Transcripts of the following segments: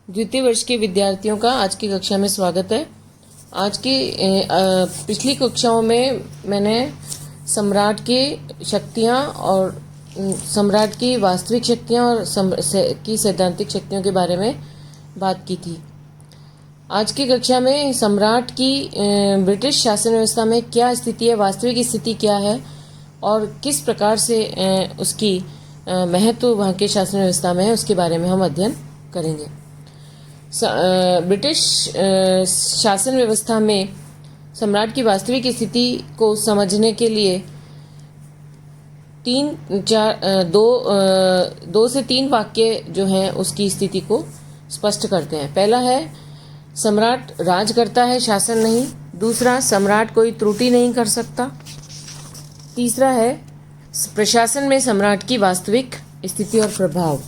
द्वितीय वर्ष के विद्यार्थियों का आज की कक्षा में स्वागत है। आज की पिछली कक्षाओं में मैंने सम्राट की शक्तियाँ और सम्राट की वास्तविक शक्तियाँ और की सैद्धांतिक शक्तियों के बारे में बात की थी। आज की कक्षा में सम्राट की ब्रिटिश शासन व्यवस्था में क्या स्थिति है, वास्तविक स्थिति क्या है और किस प्रकार से उसकी महत्व वहाँ के शासन व्यवस्था में है, उसके बारे में हम अध्ययन करेंगे। ब्रिटिश शासन व्यवस्था में सम्राट की वास्तविक स्थिति को समझने के लिए दो से तीन वाक्य जो हैं उसकी स्थिति को स्पष्ट करते हैं। पहला है सम्राट राज करता है, शासन नहीं। दूसरा, सम्राट कोई त्रुटि नहीं कर सकता। तीसरा है प्रशासन में सम्राट की वास्तविक स्थिति और प्रभाव।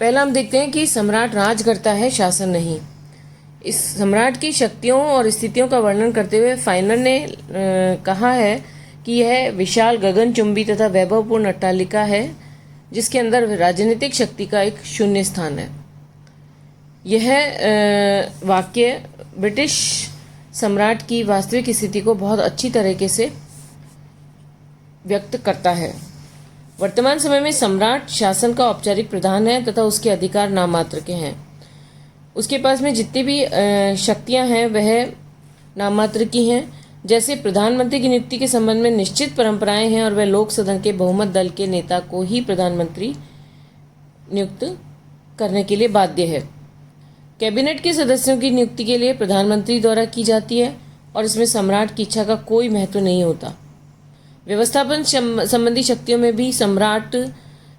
पहला हम देखते हैं कि सम्राट राज करता है, शासन नहीं। इस सम्राट की शक्तियों और स्थितियों का वर्णन करते हुए फाइनर ने कहा है कि यह विशाल गगनचुंबी तथा वैभवपूर्ण अट्टालिका है जिसके अंदर राजनीतिक शक्ति का एक शून्य स्थान है। यह वाक्य ब्रिटिश सम्राट की वास्तविक स्थिति को बहुत अच्छी तरीके से व्यक्त करता है। वर्तमान समय में सम्राट शासन का औपचारिक प्रधान है तथा उसके अधिकार नाम मात्र के हैं। उसके पास में जितनी भी शक्तियां हैं वह नाम मात्र की हैं। जैसे प्रधानमंत्री की नियुक्ति के संबंध में निश्चित परंपराएं हैं और वह लोक सदन के बहुमत दल के नेता को ही प्रधानमंत्री नियुक्त करने के लिए बाध्य है। कैबिनेट के सदस्यों की नियुक्ति के लिए प्रधानमंत्री द्वारा की जाती है और इसमें सम्राट की इच्छा का कोई महत्व नहीं होता। व्यवस्थापन संबंधी शक्तियों में भी सम्राट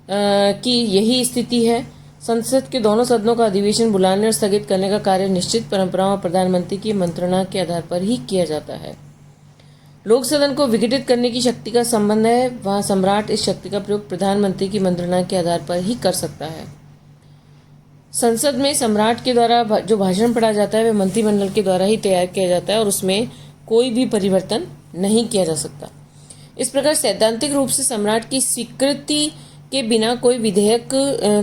की यही स्थिति है। संसद के दोनों सदनों का अधिवेशन बुलाने और स्थगित करने का कार्य निश्चित परंपराओं और प्रधानमंत्री की मंत्रणा के आधार पर ही किया जाता है। लोक सदन को विघटित करने की शक्ति का संबंध है, वहाँ सम्राट इस शक्ति का प्रयोग प्रधानमंत्री की मंत्रणा के आधार पर ही कर सकता है। संसद में सम्राट के द्वारा जो भाषण पढ़ा जाता है वह मंत्रिमंडल के द्वारा ही तैयार किया जाता है और उसमें कोई भी परिवर्तन नहीं किया जा सकता। इस प्रकार सैद्धांतिक रूप से सम्राट की स्वीकृति के बिना कोई विधेयक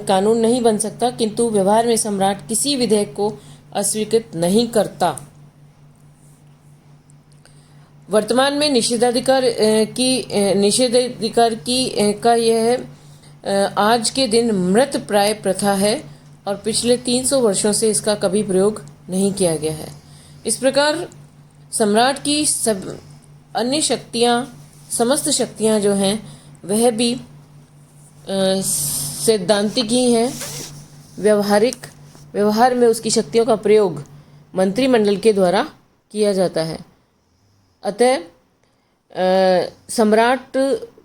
कानून नहीं बन सकता, किंतु व्यवहार में सम्राट किसी विधेयक को अस्वीकृत नहीं करता। वर्तमान में निषेधाधिकार का यह आज के दिन मृत प्राय प्रथा है और पिछले 300 वर्षों से इसका कभी प्रयोग नहीं किया गया है। इस प्रकार सम्राट की सब अन्य शक्तियाँ, समस्त शक्तियाँ जो हैं वह भी सैद्धांतिक ही हैं। व्यवहार में उसकी शक्तियों का प्रयोग मंत्रिमंडल के द्वारा किया जाता है। अतः सम्राट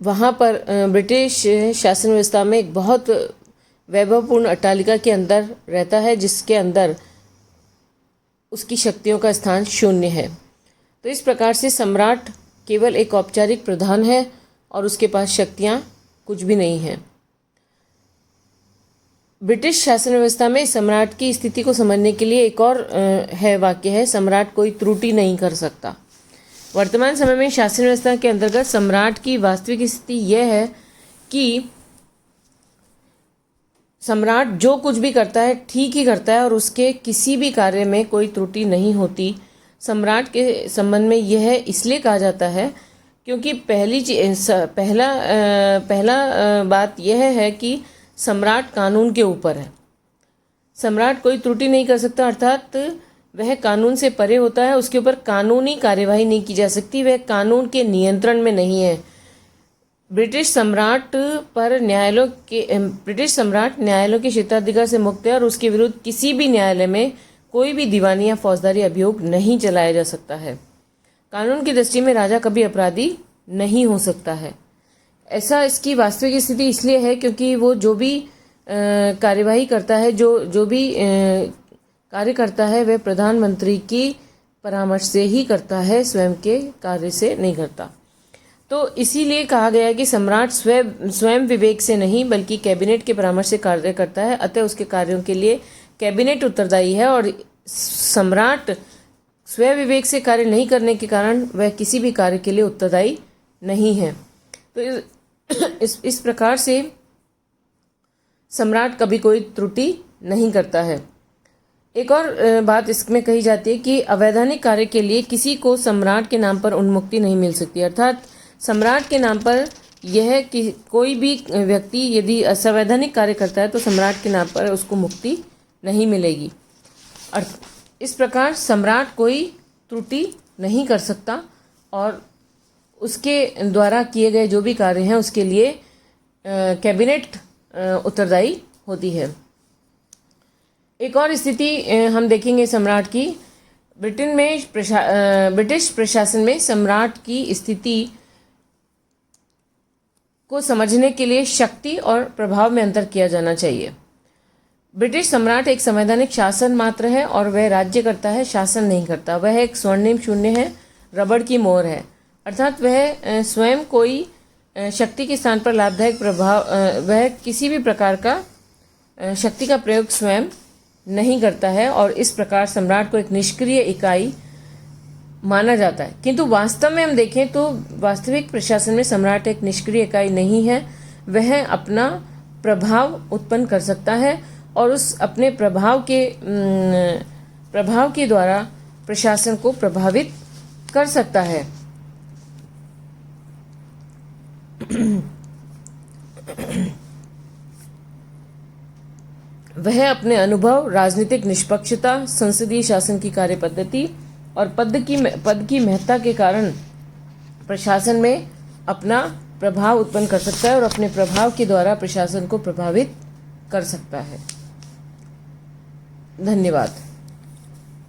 वहाँ पर ब्रिटिश शासन व्यवस्था में एक बहुत वैभवपूर्ण अट्टालिका के अंदर रहता है जिसके अंदर उसकी शक्तियों का स्थान शून्य है। तो इस प्रकार से सम्राट केवल एक औपचारिक प्रधान है और उसके पास शक्तियाँ कुछ भी नहीं हैं। ब्रिटिश शासन व्यवस्था में सम्राट की स्थिति को समझने के लिए एक और वाक्य है, सम्राट कोई त्रुटि नहीं कर सकता। वर्तमान समय में शासन व्यवस्था के अंतर्गत सम्राट की वास्तविक स्थिति यह है कि सम्राट जो कुछ भी करता है ठीक ही करता है और उसके किसी भी कार्य में कोई त्रुटि नहीं होती। सम्राट के संबंध में यह इसलिए कहा जाता है क्योंकि पहला बात यह है कि सम्राट कानून के ऊपर है। सम्राट कोई त्रुटि नहीं कर सकता, अर्थात वह कानून से परे होता है, उसके ऊपर कानूनी कार्यवाही नहीं की जा सकती, वह कानून के नियंत्रण में नहीं है। ब्रिटिश सम्राट न्यायालयों के क्षेत्राधिकार से मुक्त है और उसके विरुद्ध किसी भी न्यायालय में कोई भी दीवानी या फौजदारी अभियोग नहीं चलाया जा सकता है। कानून की दृष्टि में राजा कभी अपराधी नहीं हो सकता है। ऐसा इसकी वास्तविक स्थिति इसलिए है क्योंकि वो जो भी कार्यवाही करता है, जो भी कार्य करता है वह प्रधानमंत्री की परामर्श से ही करता है, स्वयं के कार्य से नहीं करता। तो इसीलिए कहा गया है कि सम्राट स्वयं विवेक से नहीं बल्कि कैबिनेट के परामर्श से कार्य करता है, अतः उसके कार्यों के लिए कैबिनेट उत्तरदायी है और सम्राट स्वयं विवेक से कार्य नहीं करने के कारण वह किसी भी कार्य के लिए उत्तरदायी नहीं है। तो इस प्रकार से सम्राट कभी कोई त्रुटि नहीं करता है। एक और बात इसमें कही जाती है कि अवैधानिक कार्य के लिए किसी को सम्राट के नाम पर उन्मुक्ति नहीं मिल सकती। अर्थात सम्राट के नाम पर यह कि कोई भी व्यक्ति यदि असंवैधानिक कार्य करता है तो सम्राट के नाम पर उसको मुक्ति नहीं मिलेगी। इस प्रकार सम्राट कोई त्रुटि नहीं कर सकता और उसके द्वारा किए गए जो भी कार्य हैं उसके लिए कैबिनेट उत्तरदायी होती है। एक और स्थिति हम देखेंगे सम्राट की। ब्रिटिश प्रशासन में सम्राट की स्थिति को समझने के लिए शक्ति और प्रभाव में अंतर किया जाना चाहिए। ब्रिटिश सम्राट एक संवैधानिक शासन मात्र है और वह राज्य करता है, शासन नहीं करता। वह एक स्वर्णिम शून्य है, रबड़ की मोहर है। अर्थात वह स्वयं कोई शक्ति के स्थान पर लाभदायक प्रभाव, वह किसी भी प्रकार का शक्ति का प्रयोग स्वयं नहीं करता है और इस प्रकार सम्राट को एक निष्क्रिय इकाई माना जाता है। किंतु वास्तव में हम देखें तो वास्तविक प्रशासन में सम्राट एक निष्क्रिय इकाई नहीं है। वह अपना प्रभाव उत्पन्न कर सकता है और उस अपने प्रभाव के द्वारा प्रशासन को प्रभावित कर सकता है। वह अपने अनुभव, राजनीतिक निष्पक्षता, संसदीय शासन की कार्यपद्धति और पद की महत्ता के कारण प्रशासन में अपना प्रभाव उत्पन्न कर सकता है और अपने प्रभाव के द्वारा प्रशासन को प्रभावित कर सकता है। धन्यवाद।